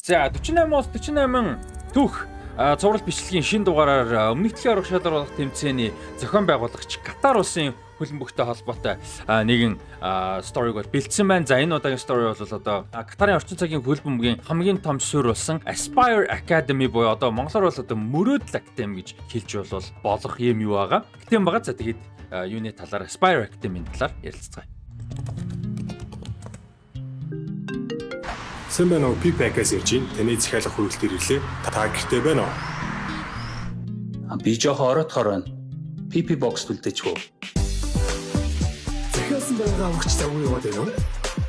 За 48-оос 48 түүх цуврал бичлэгийн шин дугаараар өмнөх дэлхийн арга шалралт тэмцээний зохион байгуулагч Катар улсын хөлбөмбөгтэй холбоотой нэгэн сториг бол бэлдсэн байна. За энэ удаагийн стори бол одоо Катарын орчин цагийн хөлбөмбөгийн хамгийн том суурь болсон Aspire Academy буюу одоо монголоор бол одоо мөрөөдөл академи гэж хэлж болох юм юу байгаа. Гэтэм байгаа. За тэгээд юуны талаар Aspire Academy-ийн талаар ярилцгаая. Сайн байна уу? P-Pack-аас ирж байна. Таны захиалга хүрээлтээр ирлээ. Та гэртэй байна уу? Би жоохон ороодохоор байна. PP box төлдөж хөө. Захиалсан байгаа авахч завгүй яваад байна уу?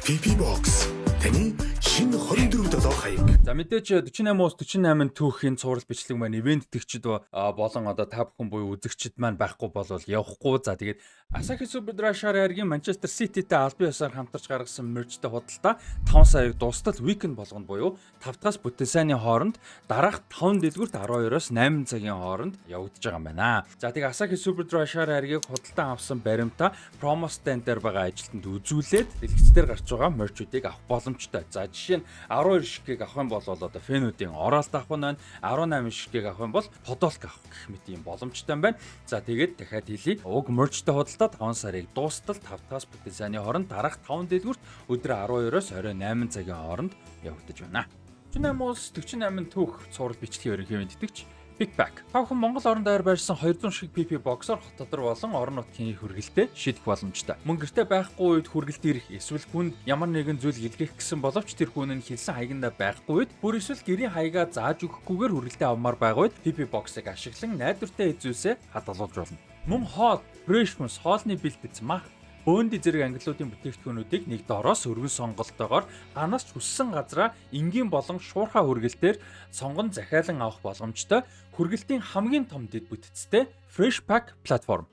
PP box. Таны шинэ 24 долоо хаяг. За мэдээж 48-оос 48 түүхийн цуврал бичлэг маань ивент итгэгчид болон одоо та бүхэн буюу үзэгчид маань байхгүй бол явахгүй. За тэгээд Asahi Super-Drive Arгийн Manchester City-тэй албан ёсоор хамтарч гаргасан мерчтэй худалдаа 5 сарыг дуустал weekend болгоно буюу 5 дахь бүтэн сайны хооронд дараах 5 дэлгүүрт 12-оос 8 цагийн хооронд явагдаж байгаа юм байна. За тэгээд Asahi Super-Drive Arгийг худалдан авсан баримтаа promo stand дээр байгаа ажилтнанд үзүүлээд дэлгэцээр гарч байгаа мерчүүдийг авах боломжтой. За жишээ нь 12 шиггийг авах юм бол одоо фэнүүдийн оролт авах нь 18 шиггийг авах юм бол подолк авах гэх мэт юм боломжтой юм байна. За тэгээд дахиад хэлье. Уг мерчтэй худалдаа 5 сарыг дуустал 5-аас бүтэн сайны хооронд дараах 5 дэлгүүрт өдөр 12-оос 28 цагийн хооронд явагдаж байна. 48-оос 48 түүх цуврал бичлэгийн ерөнхий мэдтгэгч P-Pack. Та бүхэн Монгол орон даяар байрсан 200 шиг PP box-оор хот дотор болон орон нутгийн хүргэлтэд шийдэх боломжтой. Мөн гэртээ байхгүй үед хүргэлт ирэх эсвэл хүнд ямар нэгэн зүйл илгээх гэсэн боловч тэр хүн нь хэлсэн хаягнда байхгүй үед бүр эсвэл гэрийн хаягаа зааж өгөхгүйгээр хүргэлтээ авмаар байгаа үед PP box-ыг ашиглан найдвартай эзүүсээ хадгалуулж болно. Мөн хоол, фрешмус, хоолны бэлтгэц, мах бөөнд зэрэг ангиллуудын бүтээгдэхүүнүүдийг нэг дороос өргөн сонголтоогоор анаас ч хүссэн газраа энгийн болон шуурхай хүргэлтээр сонгон захиалан авах боломжтой хүргэлтийн хамгийн том дэд бүтцтэй Fresh Pack платформ.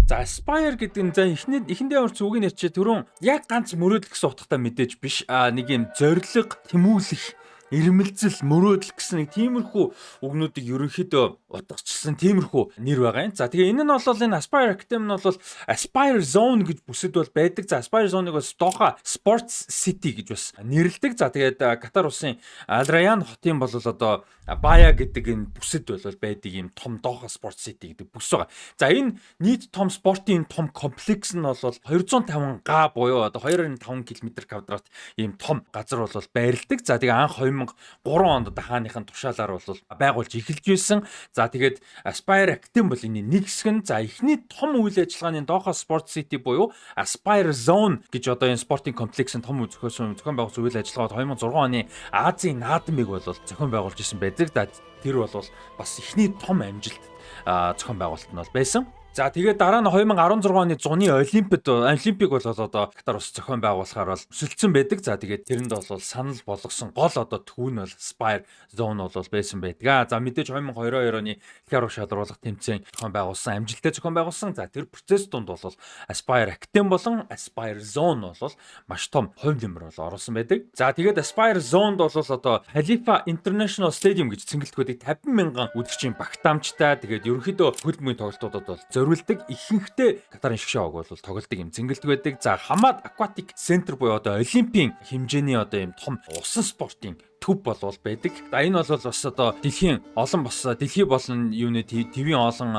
За Aspire гэдэг нь за эхэндээ орц үгийн нэрчээ түрүүн яг ганц мөрөөдөл гэсэн утгатай мэдээж биш нэг юм зориг, тэмүүлэх, ирмэлзэл, мөрөөдөл гэсэн нэг тиймэрхүү үгнүүдийг ерөнхийдөө утгачсан тиймэрхүү нэр байгаа юм. За тэгээ энэ нь бол энэ Aspire Academy нь бол Aspire Zone гэж бүсэд бол байдаг. За Aspire Zone-ыг бас Doha Sports City гэж бас нэрлэдэг. За тэгээд Катар улсын Al Rayyan хотын бол одоо Baya гэдэг энэ бүсэд бол байдаг юм том Doha Sports City гэдэг бүс байгаа. За энэ нийт том спортын том комплекс нь бол 250 га буюу одоо 2.5 км2 ийм том газар бол байрладаг. За тэгээ анх 2003 онд одоо хааныхын тушаалаар бол байгуулж эхэлж байсан. За тэгээд Aspire Academy бол энэ нэг хэсэг нь. За эхний том үйл ажиллагааны Doha Sports City буюу Aspire Zone гэж одоо энэ спортын комплексийн том зохион байгуулсан үйл ажиллагаа 2006 оны Азийн наадмыг бол зохион байгуулж исэн байдаг. За тэр бол бас эхний том амжилт зохион байгуулалт нь бол байсан. За тэгээд дараа нь 2016 оны зуны олимпик бол одоо Катар улс зохион байгуулахаар бол өсөлдсөн байдаг. За тэгээд тэрэнд бол санал болгосон гол одоо түүн бол Aspire Zone бол байсан байдаг. За мэдээж 2022 оны дэлхийн арга шалралт тэмцээн зохион байгуулсан, амжилттай зохион байгуулсан. За тэр процесс донд бол Aspire Academy болон Aspire Zone бол маш том хувь нэмэр бол оруулсан байдаг. За тэгээд Aspire Zone-д бол одоо Khalifa International Stadium гэж цэнгэлдэгүүдийг 50,000 үзэгчийн багтаамжтай. Тэгээд ерөнхийдөө хөлбөмбөгийн тоглолтуудад бол зориулдаг ихэнхдээ Катарын шгшааг бол тоглолтыг юм цэнгэлдэг байдаг. За Hamad Aquatic Center буюу одоо олимпийн хэмжээний одоо юм том усан спортын төв бол байдаг. За энэ бол бас одоо дэлхийн болон юуны твийн олон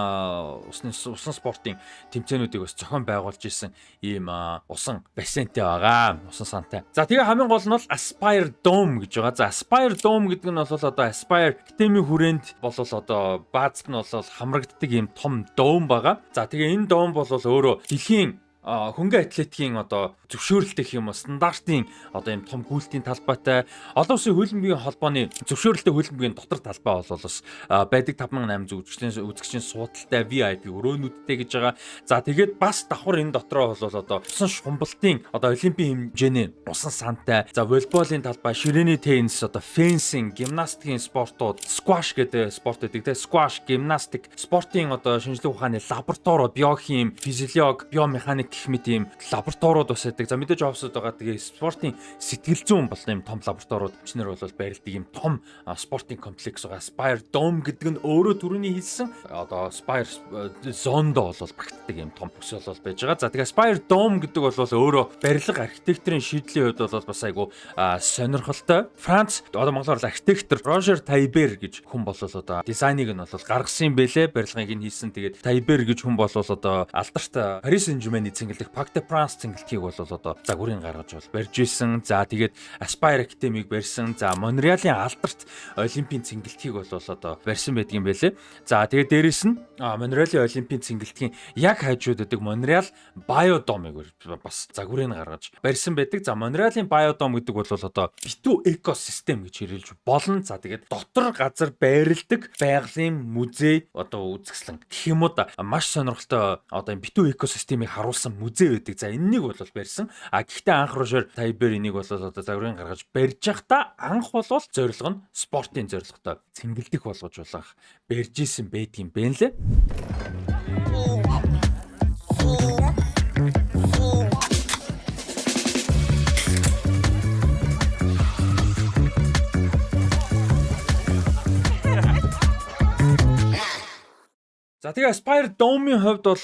усан спортын тэмцээнүүдийг бас зохион байгуулж исэн ийм усан бассейнтэй байгаа. Усан сантай. За тэгээ хамгийн гол нь бол Aspire Dome гэж байгаа. За Aspire Dome гэдэг нь бол одоо Aspire Academy хүрээнд бол одоо баазд нь бол хамрагддаг ийм том dome байгаа. За тэгээ энэ dome бол өөрөө дэлхийн хөнгөн атлетикийн одоо зөвшөөрөлтэй гэх юм уу стандартын одоо юм том гүйлтийн талбайтай олон улсын хөлбөмбөгийн холбооны зөвшөөрөлтэй хөлбөмбөгийн дотор талбай бол бас байдаг 5800 үзэгчийн суудалтай VIP өрөөнүүдтэй гэж байгаа. За тэгээд бас давхар энэ дотроо бол одоо усан шумбалтын одоо олимпийн хэмжээний усан сантай, за волейболын талбай, ширээний теннис, одоо фенсинг, гимнастикийн спортууд, squash гэдэг спорт гэдэг те squash, гимнастик, спортын одоо шинжлэх ухааны лаборатори, биохим, физиолог, биомеханик гэх мэт ийм лабораториуд бас байдаг. За мэдээж офсод байгаа тэгээ спортын сэтгэл зүйн бол ийм том лабораториуд бичнэр бол барилдаг ийм том спортын комплекс байгаа. Aspire Dome гэдэг нь өөрөө түрүүний хэлсэн одоо Aspire Zone-до бол багтдаг ийм том төсөл бол байж байгаа. За тэгээ Aspire Dome гэдэг бол өөрөө барилга архитектурын шийдлийн хувьд бол бас айгу сонирхолтой. Франц одоо монголоор архитектор Roger Tailleur гэж хүн бол одоо дизайныг нь бол гаргасан юм бэлээ. Барилгыг нь хийсэн. Тэгээд Tailleur гэж хүн бол одоо алдарт Paris Saint-Germain-ийн цэнгэлдэх Parc des Princes цэнгэлтгийг бол одоо загварын гаргаж бол барьж исэн. За тэгээд Aspire Academy-г барьсан. За Монреалийн алдарт Олимпийн цэнгэлтгийг бол одоо барьсан байдаг юм бэлээ. За тэгээд дээрэс нь Монреалийн Олимпийн цэнгэлтгийн яг хажууд байдаг Монреал Biodome-ыг бас загварын гаргаж барьсан байдаг. За Монреалийн Biodome гэдэг бол одоо битүү экосистем гэж хэлж болно. За тэгээд дотор газар байрладаг байгалийн музей одоо үзэсгэлэн гэх юм уу да маш сонирхолтой одоо энэ битүү экосистемийг харуулсан музей байдаг. За энэнийг бол барьсан. Гэхдээ анх Roger Tailleur энийг бол одоо загварын гаргаж барьж байхдаа анх бол зорилго нь спортын зорилготой цэнгэлдэх болгож болох барьж исэн байдгийн бэ лээ. За тэгээ Aspire Dome-ийн хувьд бол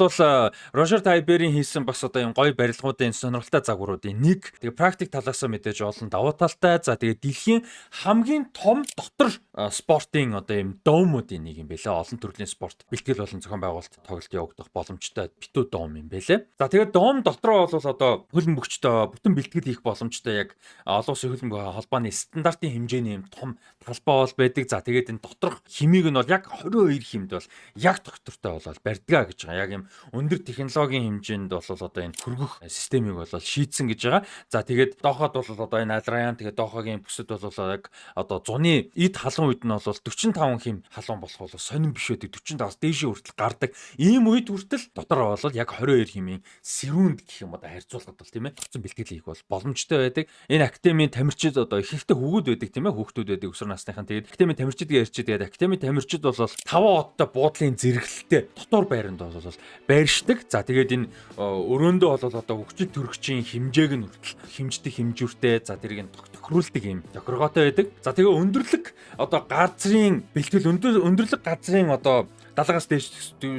Roger Tailleur-ийн хийсэн бас одоо юм гоё барилгуудын сонирхолтой загваруудын нэг. Тэгээ практик талаас нь мэдээж олон давуу талтай. За тэгээ дэлхийн хамгийн том дотор спортын одоо юм домуудын нэг юм байлээ. Олон төрлийн спорт бэлтгэл болон зохион байгуулалт тоглолт явагдах боломжтой битүү дом юм байлээ. За тэгээ дом дотроо бол одоо хөлбөмбөгчтэй бүтэн бэлтгэл хийх боломжтой яг олон улсын хөлбөмбөгийн холбооны стандартын хэмжээний юм том талбай бол байдаг. За тэгээд энэ доторх хэмийг нь бол яг 22 хэмд бол яг доктортой болол барьдгаа гэж байгаа. Яг юм өндөр технологийн хэмжээнд бол одоо энэ хөргөх системийг бол шийдсэн гэж байгаа. За тэгээд дооход бол одоо энэ Alrayan тэгээд доохогийн бүсэд бол яг одоо зуны эд халуун үед нь бол 45 хэм халуун болох бол сонирн биш байдаг. 45-аас дээшээ хүртэл гардаг. Ийм үед хүртэл дотор бол яг 22 хэмийн сэрүүнд гэх юм одоо харьцуулахад бол тийм ээ тогтсон бэлтгэл хийх бол боломжтой байдаг. Энэ академийн тамирчид одоо их ихтэй хөвгүүд байдаг тийм ээ хүүхдүүд байдаг өсвөр насныхан. Тэгээд академийн тамирчид гэж ярьчих. Тэгээд академийн тамирчид бол 5 оттой буудлын зэрэглэлтэй дотор байранд бол байршдаг. За тэгээд энэ өрөөндөө бол одоо хүчит төрөгчийн хэмжээг нь хүртэл хэмждэг хэмжүүртэй. За тэрийг тохируулдаг юм тохиргоотой байдаг. За тэгээ өндөрлөг одоо газрын бэлтгэл өндөрлөг газрын одоо 70-аас дээш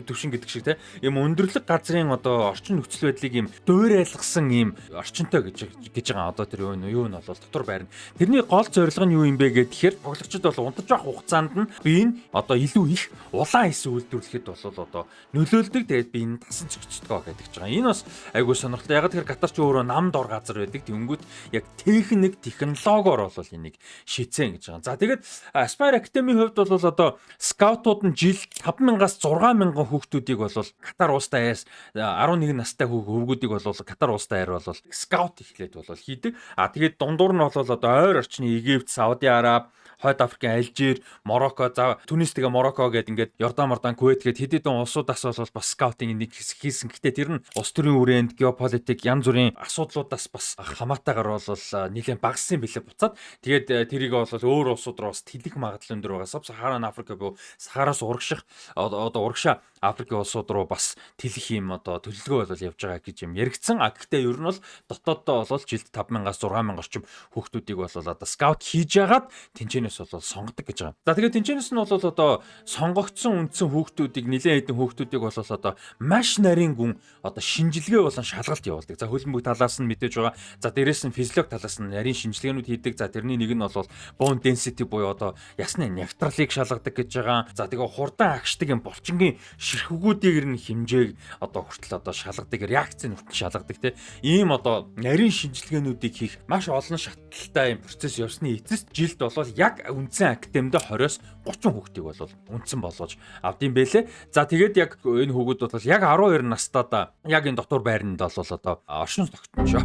төвшин гэдэг шиг тийм юм өндөрлөг газрын одоо орчин нөхцөл байдлыг юм дуурайлгасан юм орчинтой гэж байгаа. Одоо тэр юу нь бол дотор байрна. Тэрний гол зорилго нь юу юм бэ гэхээр тоглогчид бол унтаж явах хугацаанд нь би энэ одоо илүү их улаан эс үйлдвэрлэхэд бол одоо нөлөөлдөг. Тэгээд би энэ тасан зохицдгоо гэдэг байгаа. Энэ бас айгүй сонирхолтой. Яг тэр Катар ч өөрөө нам дор газар байдаг. Тэнгүүт яг техник технологиор бол энийг шийдсэн гэж байгаа. За тэгээд Aspire Academy-ийн хувьд бол одоо скаутууд нь жил 5,000-аас 6,000 хүүхдүүдийг бол Катар улстай аяас 11 настай хүүхдүүдийг бол Катар улстай аяар бол скаут ихлээд бол хийдэг. Тэгээд дундуур нь бол одоо ойр орчны Египт, Сауди Араб, Хойд Африкийн Алжир, Марокко, за Түнис тэгээ Марокко гэдэг ингээд Йордан, Кувейт гэдэг хэд хэдэн улсуудаас бол бас скаутинг нэг хийсэн. Гэхдээ тэр нь улс төрийн хүрээнд геополитик янз бүрийн асуудлуудаас бас хамаатайгаар бол нэлээд багассан билээ буцаад. Тэгээд тэрийг бол өөр улсууд руу бас тэлэх магадлал өндөр байгаа. Сахаран Африк буюу Сахараас урагших одоо урагшаа Африкийн улсууд руу бас тэлэх юм одоо төлөвлөгөө бол явж байгаа гэж юм яригдсан. Гэхдээ ер нь бол дотооддоо бол жилд 5,000-аас 6,000 орчим хүүхдүүдийг бол одоо скаут хийж яагаад тэнцэнээс бол сонгодог гэж байгаа. За тэгээд тэнцэнээс нь бол одоо сонгогдсон үндсэн хүүхдүүдийг нэлээд хэдэн хүүхдүүдийг бол одоо маш нарийн гүн одоо шинжилгээ болон шалгалт явуулдаг. За хөлбөмбөг талаас нь мэдээж байгаа. За дээрээс нь физиологи талаас нь нарийн шинжилгээнүүд хийдэг. За тэрний нэг нь бол bone density буюу одоо ясны нягтралыг шалгадаг гэж байгаа. За тэгээ хурдан агшдаг юм булчингийн ширхгүүдийн хэмжээг одоо хүртэл одоо шалгадаг, реакцийг хүртэл шалгадаг тийм. Ийм одоо нарийн шинжилгээнүүдийг хийх маш олон шатлалтай юм процесс явсны эцэст жилд бол яг үндсэн академид 20-оос 30 хүүхдийг бол үндсэн болгож авдсан байлээ. За тэгээд яг энэ хүүхдүүд бол яг 12 настайдаа яг энэ дотор байранд бол одоо оршин тогтнож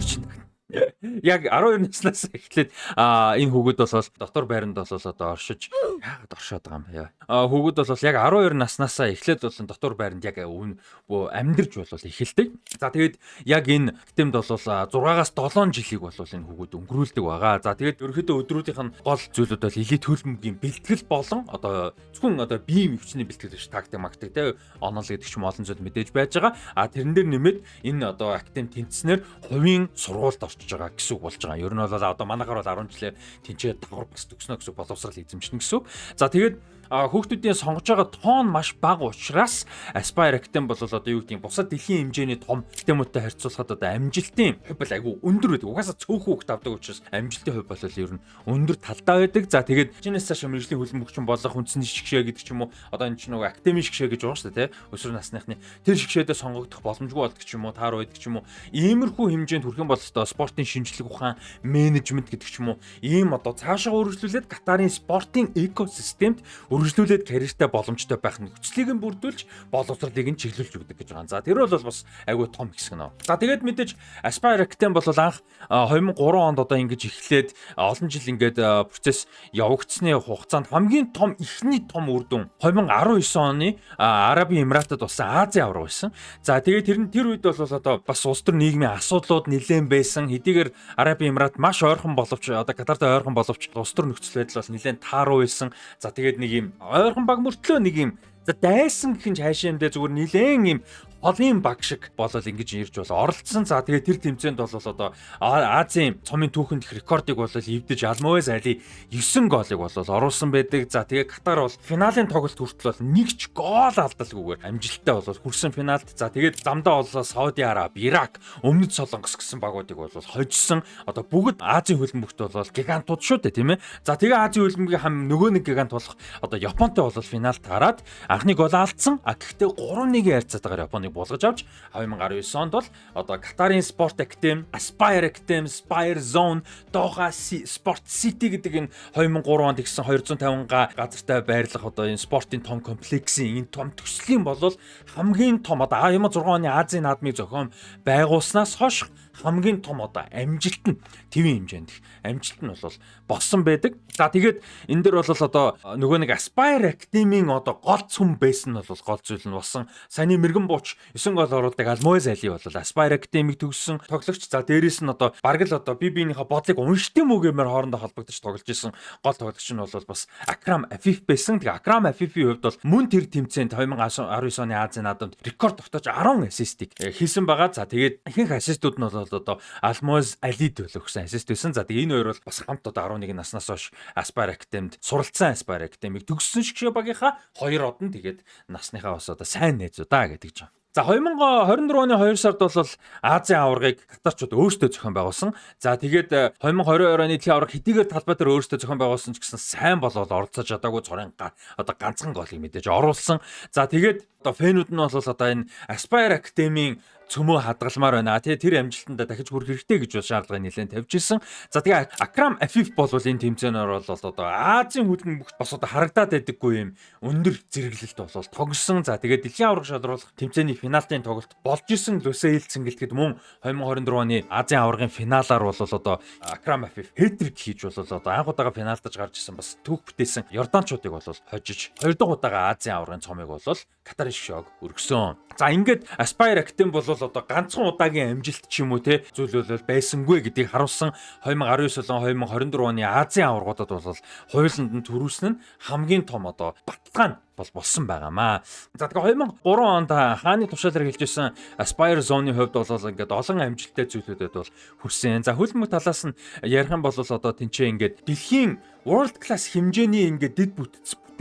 Яг 12 наснаас эхлээд энэ хүүхэд бол дотор байранд бол одоо оршиж яагаад оршоод байгаа юм бэ? Хүүхэд бол яг 12 наснаас эхлээд бол дотор байранд яг амьдарч бол эхэлдэг. За тэгээд яг энэ гэмт бол 6-аас 7 жилиг бол энэ хүүхэд өнгөрүүлдэг байгаа. За тэгээд ерөнхийдөө өдрүүдийнх нь гол зүйлүүд бол элит хөлбөмбөгийн бэлтгэл болон одоо зөвхөн одоо бие мөвчний бэлтгэл биш тактик магтдаг те онол гэдэг ч юм олон зүйл мэдээж байж байгаа. Тэрэн дээр нэмээд энэ одоо актем тэнцснээр хувийн сургуульд орчиж байгаа гэсэн үг болж байгаа. Ер нь бол одоо манайхаар бол 10 жилээр тэнцээ давхар бас төгснө гэсэн боловсрал эзэмшнэ гэсэн үг. За тэгээд хүүхдүүдийн сонгож байгаа тоон маш бага учраас Aspire Academy бол одоо юу гэдэг нь бусад дэлхийн хэмжээний том системүүдтэй харьцуулахад одоо амжилтын хувь бол айгүй өндөр байдаг. Угаасаа цөөхөн хүүхд авдаг учраас амжилтын хувь бол ер нь өндөр талдаа байдаг. За тэгээд чинээс цааш мэргэжлийн хөлбөмбөгчин болох хүнсний шгшээ гэдэг ч юм уу одоо энэ ч нөгөө академи шгшээ гэж байгаа шүү дээ, тэ? Өсвөр насныхны тэр шгшээдээ сонгогдох боломжгүй болдог ч юм уу, таар байдаг ч юм уу. Иймэрхүү хэмжээнд хүрэх юм бол одоо спортын шинжлэх ухаан, менежмент гэдэг ч юм уу. Ийм одоо цаашаа үргэлжлүүлээд Катарын спортын экосистемд үргэлжлүүлээд карьертай боломжтой байх нөхцөлийг нь бүрдүүлж боловсролыг нь чиглүүлж өгдөг гэж байгаа. За тэр бол бас айгүй том хэсэг нөө. За тэгээд мэдээж Aspire Academy бол анх 2003 онд одоо ингэж эхлээд олон жил ингээд процесс явагдсны хугацаанд хамгийн том эхний том үр дүн 2019 оны Арабын Эмиратад болсон Азийн аварга байсан. За тэгээд тэр үед бол одоо бас улс төр нийгмийн асуудлууд нэлээд байсан. Хэдийгээр Арабын Эмират маш ойрхон боловч одоо Катартай ойрхон боловч улс төр нөхцөл байдал бол нэлээд тааруу байсан. За тэгээд нэг юм ойрхон баг мөртлөө нэг юм за дайсан гэх юм хайшаамдээ зүгээр нилээн юм олон баг шиг болол ингэж ирж бол оролцсон. За тэгээд тэр тэмцээнд бол одоо Азийн цомын түүхэнд их рекордыг бол эвдэж Алмовес Али 9 голыг бол оруулсан байдаг. За тэгээд Катар бол финалийн тоглолт хүртэл бол нэг ч гол алдалгүйгээр амжилттай бол хүрсэн финалд. За тэгээд замдаа бол Сауди Араб, Ирак, Өмнөд Солонгос гэсэн багуудыг бол хожсон. Одоо бүгд Азийн хөлбөмбөгт бол гигантууд шүү дээ, тийм ээ. За тэгээд Азийн хөлбөмбөгийн хам нөгөө нэг гигант болох одоо Японтой бол финалд хараад анхны гол алдсан. Гэхдээ 3-1 харьцаад байгаа Японыг болгож авч 2019 онд бол одоо Катарын Sport Academy, Aspire Academy, Spire Zone, Doha Sport City гэдэг энэ 2003 онд ихсэн 250 газартай байрлах одоо энэ спортын том комплексийн энэ том төслийн болол хамгийн том одоо 2006 оны Азийн наадмыг зохион байгуулснаас хойш хамгийн том одоо амжилт нь твийн хэмжээнд амжилт нь бол болсон байдаг. За тэгээд энэ дэр бол одоо нөгөө нэг Aspire Academy-ийн одоо гол цөм байсан нь бол гол зүйл нь болсон. Саяны мэрэгэн бууч 9 гол оруулдаг Алмовес Али бол Aspire Academy-г төгссөн тоглогч. За дээрэс нь одоо бараг л одоо биенийхээ бодлыг уншдаг юм уу гэмээр хоорондоо холбогдож тоглож исэн гол тоглогч нь бол бас Акрам Афиф байсан. Тэгээ Акрам Афифийн хувьд бол мөн тэр тэмцээнд 2019 оны Азийн наадамд рекорд тогтоож 10 ассистийг хийсэн байгаа. За тэгээд ихэнх ассистууд нь бол одоо Алмовес Алид өгсөн ассист байсан. За тэгээ энэ хоёр бол бас хамт одоо 11 наснаас хойш Aspire Academy-д суралцсан Aspire Academy-г төгссөн шгшээ багийнхаа хоёр од нь тэгээд насныхаа бас одоо сайн найзуудаа гэдэг жаа. За 2024 оны 2 сард бол Азийн аваргыг катарчууд өөрсдөө зохион байгуулсан. За тэгээд 2022 оны дэлхийн аварга хэдийгээр талбай дээр өөрсдөө зохион байгуулсан ч гэсэн сайн болол оролцож чадаагүй цорын одоо ганцхан голыг мэдээж оруулсан. За тэгээд одоо фэнүүд нь бол одоо энэ Aspire Academy-ийн цөмөө хадгалмаар байна. Тэр амжилтанда дахиж хүрэх хэрэгтэй гэж шаардлагыг нэлээд тавьж ирсэн. За тэгээ Акрам Афиф бол энэ тэмцээнээр бол одоо Азийн хөлбөмбөгт бас одоо харагдаад байдаггүй юм өндөр зэрэглэлт бол тогсон. За тэгээ дэлхийн аварга шалруулах тэмцээний финалтын тоглолт болж исэн Лусейл цэнгэлтэд мөн 2024 оны Азийн аваргын финалаар бол одоо Акрам Афиф хэтрик хийж бол одоо анх удаага финалдаж гарч ирсэн бас түүх бүтээсэн Йорданчуудыг бол хожиж хоёр дахь удаага Азийн аваргын цомыг бол Катарын шог өргөсөн. За ингээд Aspire Academy бол одоо ганцхан удаагийн амжилт ч юм уу те зүйл бол байсангүй гэдгийг харуулсан 2019 болон 2024 оны Азийн аваргуудад бол хуйланд нь төрүүлсэн нь хамгийн том одоо баталгаа бол болсон байгаамаа. За тэгээ 2003 онд хааны тушаалаар хэлжсэн Aspire Zone-ийн хувьд бол ингээд олон амжилттай зүйлүүдэд бол хүрсэн. За хөлбөмбөг талаас нь ярих юм бол одоо тэнцээ ингээд дэлхийн world class хэмжээний ингээд дэд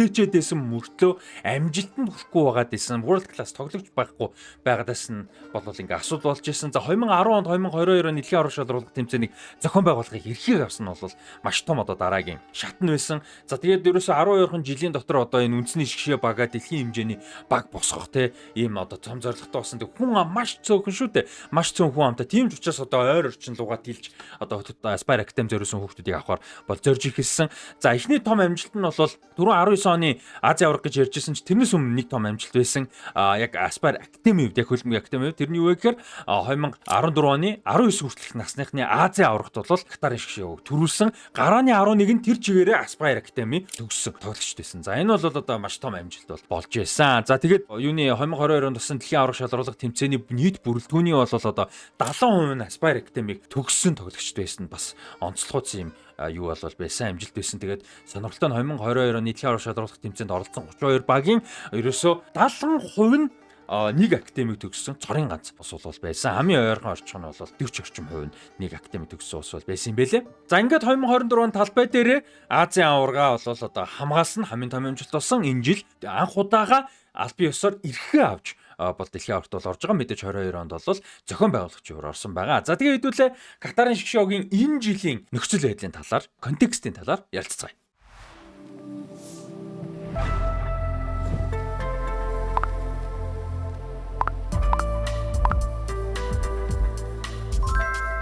бүтээчээдсэн мөртлөө амжилтанд хүрэхгүй байгаад исэн world class тоглогч байхгүй байгаадаас нь бол ингээ асуудал болж исэн. За 2010 онд 2022 оны дэлхийн аварга шалруулах тэмцээнийг зохион байгуулахыг эрхийг авсан нь бол маш том одоо дараагийн шатн байсан. За тэгээд ерөөсө 12хан жилийн дотор одоо энэ үндэсний шгшээ бага дэлхийн хэмжээний баг босгох те ийм одоо том зорилготой болсон. Тэг хүн маш цөөхөн шүү дээ. Маш цөөхөн хүн амтай. Тийм ч учраас одоо ойр орчин лугаад хилж одоо Aspire Academy зориулсан хүүхдүүдийг авахар бол зорж ихэлсэн. За эхний том амжилт нь бол 419 оны Азийн аварга гэж ярьжсэн ч тэрнээс өмнө нэг том амжилт байсан. Яг Aspire Academy яг хөлбөмбөгийн Academy тэр нь юу вэ гэхээр 2014 оны 19 хүртэлх насныхны Азийн аваргад бол Катарын шгшөөг төрүүлсэн. Гарааны 11 нь тэр чигээрээ Aspire Academy төгссөн тоглогчд байсан. За энэ бол одоо маш том амжилт болж байсан. За тэгээд юуны 2022 онд болсон дэлхийн аварга шалралга тэмцээний нийт бүрэлдэхүүний бол одоо 70% нь Aspire Academy-г төгссөн тоглогчд байсан. Бас онцлогуйц юм юу бол байсан амжилт байсан. Тэгээд сонирхолтой нь 2022 оны дэлхийн аварга шалралга тэмцээнд оролцсон 32 багийн ерөөсөө 70% нь нэг академик төгссөн цорын ганц ус бол байсан. Хамгийн ойрхон орчим нь бол 40 орчим хувь нь нэг академик төгссөн ус бол байсан юм байлээ. За ингээд 2024 он талбай дээрээ Азийн аварга бол одоо хамгаалсан хамгийн том амжилт болсон. Энэ жил анх удаага албан ёсоор эрхээ авч бол дэлхийн аваргад бол орж байгаа. Мэдээж 22 онд бол зохион байгуулагчаар орсон байгаа. За тэгээ хэдүүлээ Катарын шгшөөгийн энэ жилийн нөхцөл байдлын талаар, контекстийн талаар ярилцгаая.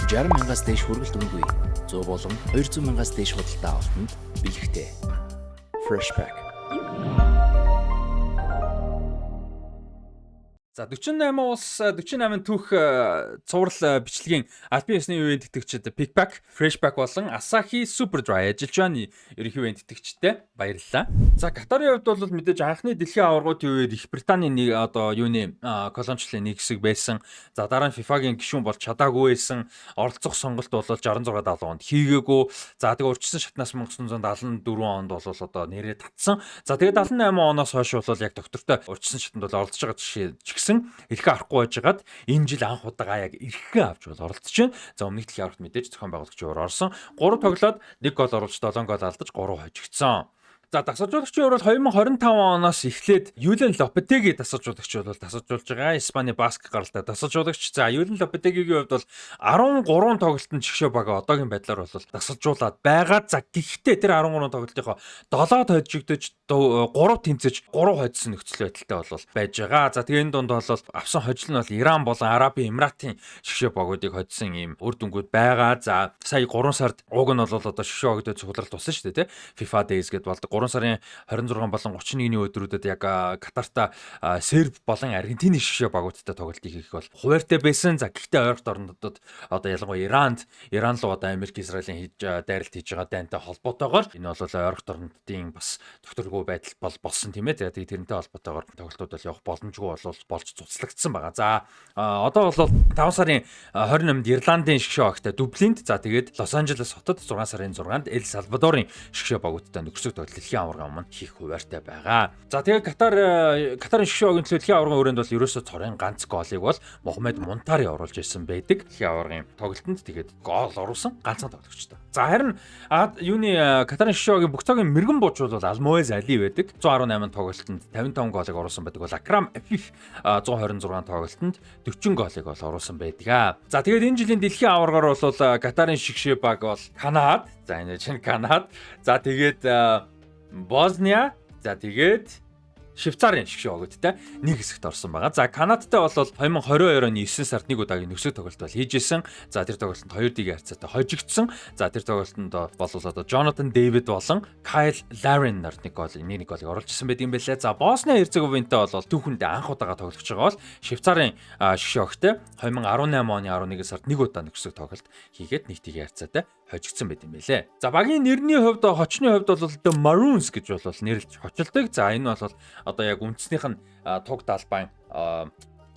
$60,000-аас дээш хүргэлт үнэгүй 100 болон 200,000-аас дээш худалдаа авалтанд бэлэгтэй. Freshback. За 48 улс 48 түүх цуврал бичлэгийн албан ёсны үеийн тэтгэгчид Pickback, Freshback болон Asahi Superdry ажиллаж байгаа ерөнхий үеийн тэтгэгчтэй баярлалаа. За Катарын хувьд бол мэдээж анхны дэлхийн аваргуудын үеэр Их Британийн нэг одоо юуны колоничлын нэг хэсэг байсан. За дараа нь FIFA-гийн гишүүн болж чадаагүй байсан. Оролцох сонголт бол 66-70 онд хийгээгүй. За тэгээ урьдчилсан шатнаас 1974 онд бол одоо нэрээ татсан. За тэгээ 78 оноос хойш бол яг доктортой урьдчилсан шатанд бол оролцож байгаа жишээ эрхээ авахгүй байжгаад энэ жил анх удаага яг эрхээ авч бол оролцож байна. За өмнөх дэлхийн аваргад мэдээж зохион байгуулагчаар орсон. 3 тоглоод 1 гол оруулж 7 гол алдаж 3 хожигдсон. За дасгалжуулагчийн хувьд 2025 оноос эхлээд Юлен Лопетеги дасгалжуулагч бол дасгалжуулж байгаа. Испани Баск гаралтай дасгалжуулагч. За Юлен Лопетегигийн хувьд бол 13 тоглолтод шгшөө бага одоогийн байдлаар бол дасгалжуулаад байгаа. За гэхдээ тэр 13 тоглолтынхоо 7 хожигдож 3 тэмцэж 3 хожсон нөхцөл байдалтай бол байж байгаа. За тэгээ энэ донд бол авсан хожил нь бол Иран болон Арабын Эмиратын шгшөө багуудыг хожсон юм үр дүнгууд байгаа. За сая 3 сард уг нь бол одоо шгшөө багуудад цугларалт болсон шүү дээ, тэ? FIFA Days гэдээ болдог. 3 сарын 26 болон 31-ний өдрүүдэд яг Катарта Серб болон Аргентины шгшөө багуудтай тоглолт хийх бол хуваартай байсан. За гэхдээ ойролт орнуудад одоо ялангуяа Иран руу одоо Америк Израилийн дайралт хийж байгаа дайнтай холбоотойгоор энэ бол ойролт орнуудын бас тогтворгүй байдал болсон тийм ээ. Тэгээ тэрнтэй холбоотойгоор тоглолтууд бол явах боломжгүй болж цуцлагдсан байгаа. За одоо бол 5 сарын 28-нд Ирландын шгшөө багтай Дублинд, за тэгээд Лос Анжелес хотод 6 сарын 6-нд Эл Салвадорын шгшөө багуудтай нөхцөл тоглолт дэлхийн аварга өмнө хийх хуваартай байгаа. За тэгээд Катарын шгшөөгийн төлөө дэлхийн аваргын өрөөнд бол ерөөсөө цорын ганц голыг бол Мохамед Мунтари оруулж ирсэн байдаг. Дэлхийн аваргын тоглолтод тэгээд гол оруулсан ганцхан тоглогчтой. За харин юуны Катарын шгшөөгийн бүх цагийн мэрэгэн бууч бол Алмоез Али байдаг. 118 тоглолтод 55 голыг оруулсан байдаг бол Акрам Афиф 126 тоглолтод 40 голыг бол оруулсан байдаг. За тэгээд энэ жилийн дэлхийн аваргаар бол Катарын шгшөө баг бол Канад. За энэ чинь Канад. За тэгээд Босния, за тэгээд Швейцарын шгшөө багуудтай нэг хэсэгт орсон байгаа. За Канадтай бол 2022 оны 9 сард нэг удаагийн нөхцөл тоглолт бол хийжсэн. За тэр тоглолтод 2-1 харьцаатай хожигдсон. За тэр тоглолтод бол одоо Jonathan David болон Kyle Larin нар нэг голыг оруулж ирсэн байт юм байлаа. За Босния Херцеговинтай бол түүхэндээ анх удаага тоглож байгаа бол Швейцарын шгшөөгтэй 2018 оны 11 сард нэг удаа нөхцөл тоглолт хийгээд 1-1 харьцаатай хожигдсон байт юм байлээ. За багийн нэрний хувьд хочны хувьд бол The Maroons гэж бол нэрлэж хочилдог. За энэ бол одоо яг үндснийх нь туг талбайн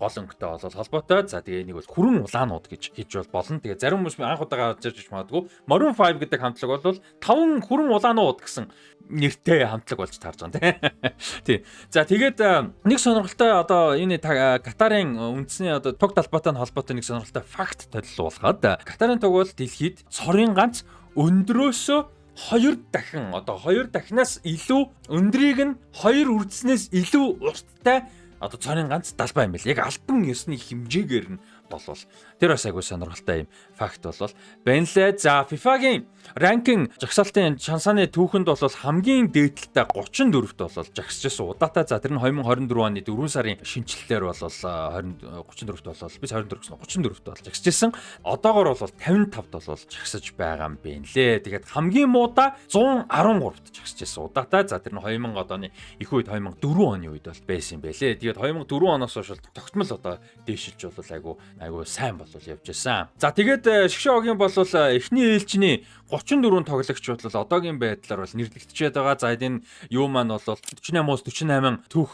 гол өнгөтэй бол холбоотой. За тэгээ нэг бол хүрэн улаанууд гэж хийж бол болно. Тэгээ зарим хүмүүс анх удаага гарч ирж магадгүй Maroon 5 гэдэг хамтлаг бол 5 хүрэн улаанууд гэсэн нэртэй хамтлаг болж таарж байгаа тийм. За тэгээд нэг сонирхолтой одоо энэ Катарын үндэсний одоо туг талбайтай холбоотой нэг сонирхолтой факт тодорхойлуулахад Катарын туг бол дэлхийд цорын ганц өндрөөсөө 2 дахин одоо 2 дахинаас илүү өндрийг нь 2 үрдснээс илүү урттай одоо цорын ганц талбай юм бэл. Яг альбан ёсны хэмжээгээр нь болвол тэр бас айгүй сонирхолтой юм факт болвол байна лээ. За FIFA-гийн ранкинг жагсаалтын шансааны түүхэнд бол хамгийн дээдэлтэй 34-т болвол жагсажсэн удаатай. За тэр нь 2024 оны 4 сарын шинжилэлээр бол 34-т болвол би 24 гэсэн 34-т бол жагсажсэн. Одоогоор бол 55-т бол жагсаж байгаа юм байна лээ. Тэгээд хамгийн муудаа 113-т жагсажсэн удаатай. За тэр нь 2000 оны их үед 2004 оны үед бол байсан юм байлээ. Тэгээд 2004 оноос хойш тогтмол одоо дээшилж бол айгу сайн болол явж байсан. За тэгээд Шгшогийн бол эхний ээлжний 34 тоглогч бол одоогийн байдлаар бол нэрлэгдчихэд байгаа. За энэ юу маань бол 48-аас 48 түүх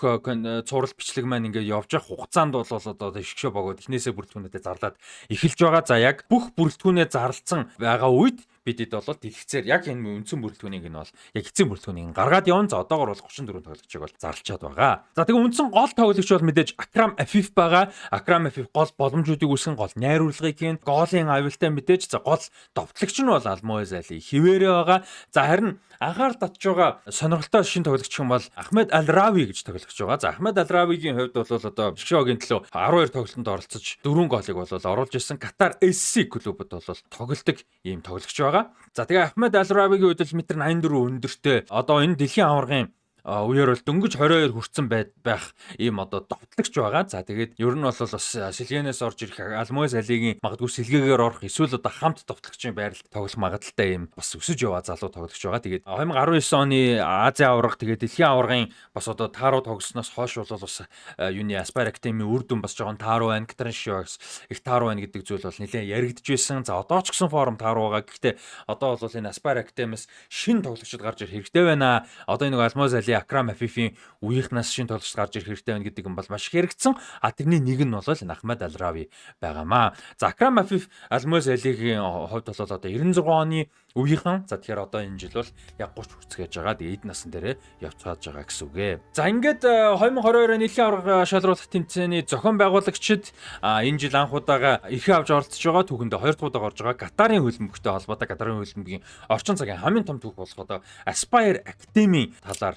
цуврал бичлэг маань ингээд явж явах хугацаанд бол одоо Шгшо богод эхнээсээ бүрэлдэхүүнүүдэд зарлаад эхэлж байгаа. За яг бүх бүрэлдэхүүнээ зарлцсан байгаа үед бидэд бол дэлгэцээр яг энэ үндсэн бүрэлдэхүүнийг нь бол яг эцсийн бүрэлдэхүүнийг гаргаад явна. За одоогоор бол 34 тоглогчийг бол зарлчаад байгаа. За тэгээ үндсэн гол тоглогч бол мэдээж Акрам Афиф байгаа. Акрам Афиф гол боломжуудыг үүсгэн гол найруулгыг хийн, голын авилтаа мэдээж за гол довтлогч нь бол Алмоез Али хിവэрэ байгаа. За харин анхаар татж байгаа сонирхолтой шинэ тоглогч юм бол Ахмед Алрави гэж тоглогч байгаа. За Ахмед Алравигийн хувьд бол одоо Шгшогийн төлөө 12 тоглолтод оролцож 4 голыг бол оруулж ирсэн. Катар SC клубуд бол тоглолтог ийм тоглогч байгаа. За тэгээ Ахмед Алравигийн хувьд 1.84 өндөртэй одоо энэ дэлхийн аваргын үеэр бол дөнгөж 22 хүрсэн байх ийм одоо довтлогч байгаа. За тэгээд ер нь бол бас сэлгэнээс орж ирэх Алмоез Алигийн магадгүй сэлгээгээр орох эсвэл одоо хамт довтлогчийн байралд тоглох магадaltaй ийм бас өсөж яваа залуу тоглогч байгаа. Тэгээд 2019 оны Азийн аварга тэгээд дэлхийн аваргын бас одоо тааруу тогсноос хойш бол бас юуны Aspire Academy-ийн үр дүн бас жоохон тааруу байна. Катрин Шоакс их тааруу байна гэдэг зүйл бол нэлээд яригдж байсан. За одоо ч гэсэн форум тааруу байгаа. Гэхдээ одоо бол энэ Aspire Academy-с шинэ тоглогчид гарч ирэх хэрэгтэй байна. Одоо энэ Алмоез Али Акрам Афифийн үеийнхнээс шинэ тоглогч гарч ирэх хэрэгтэй байна гэдэг юм бол маш их хэрэгцсэн. А тэрний нэг нь бол энэ Ахмед Алрави байгаамаа. За Акрам Афиф Алмоез Алигийн хувьд бол одоо 96 оны үеийнхэн. За тэгэхээр одоо энэ жил бол яг 30 хүрцгээж байгаа. Тэгээд эд насан дээрээ явцгааж байгаа гэсэн үг ээ. За ингээд 2022 оны дэлхийн аварга шалруулах тэмцээний зохион байгуулагчид энэ жил анх удаага эрхээ авч оролцож байгаа. Түүхэндээ 2 дахь удаа орж байгаа. Катарын хөлбөмбөгтэй холбоотой Катарын хөлбөмбөгийн орчин цагийн хамгийн том түүх болох одоо Aspire Academy талаар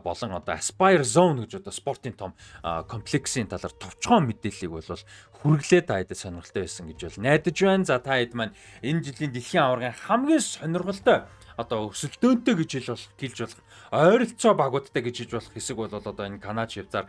болон одоо Aspire Zone гэж одоо спортын том комплексийн талаар товчхон мэдээллийг бол хүргэлээ та хэдэд сонирхолтой байсан гэж бол найдаж байна. За та хэд маань энэ жилийн дэлхийн аваргын хамгийн сонирхолтой одоо өсөлтөөнтэй гэж хэлж болох ойролцоо багуудтай гэж хэлж болох хэсэг бол одоо энэ Канада, Швейцар,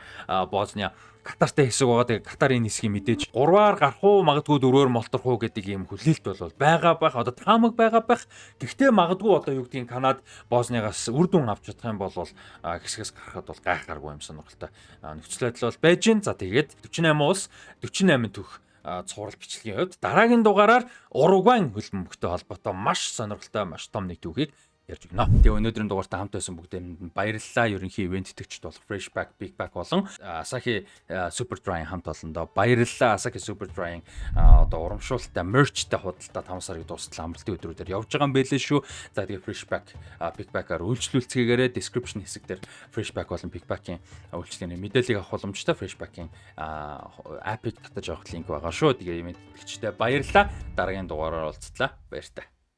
Босния, Катартай хэсэг байгаа. Тэгээ Катарын хэсгийн мэдээж 3-аар гарах уу, магадгүй 4-оор молторох уу гэдэг ийм хүлээлт бол байгаа байх. Одоо таамаг байгаа байх. Гэхдээ магадгүй одоо юу гэдгийг Канада, Боснигаас үр дүн авч чадах юм бол хэсгээс гарахад бол гайхааргүй юм сонирхолтой нөхцөл байдал бол байж гин. За тэгээд 48 улс 48 төх цуврал бичлэгийн хувьд дараагийн дугаараар Уругвай хөлбөмбөгтэй холбоотой маш сонирхолтой маш том нэг түүхийг ярьж өгнө. Тэгээ өнөөдрийн дугаартаа хамт байсан бүгдээнд баярлалаа. Ерөнхий ивент тэтгчд болох Freshback, Bigback болон Asahi Super Drying хамт олондоо баярлалаа. Asahi Super Drying одоо урамшуулттай merchтэй худалдаа 5 сарыг дуустал амралтын өдрүүдээр явж байгаа юм байлээ шүү. За тэгээ Freshback, Bigback-аар үйлчлүүлцгээгээрээ description хэсэг дээр Freshback болон Bigback-ийн үйлчлэлийн мэдээллийг авах боломжтой. Freshback-ийн app-ыг татаж авах линк байгаа шүү. Тэгээ ивент тэтгчдээ баярлалаа. Дараагийн дугаараар уулзтлаа. Баяр та.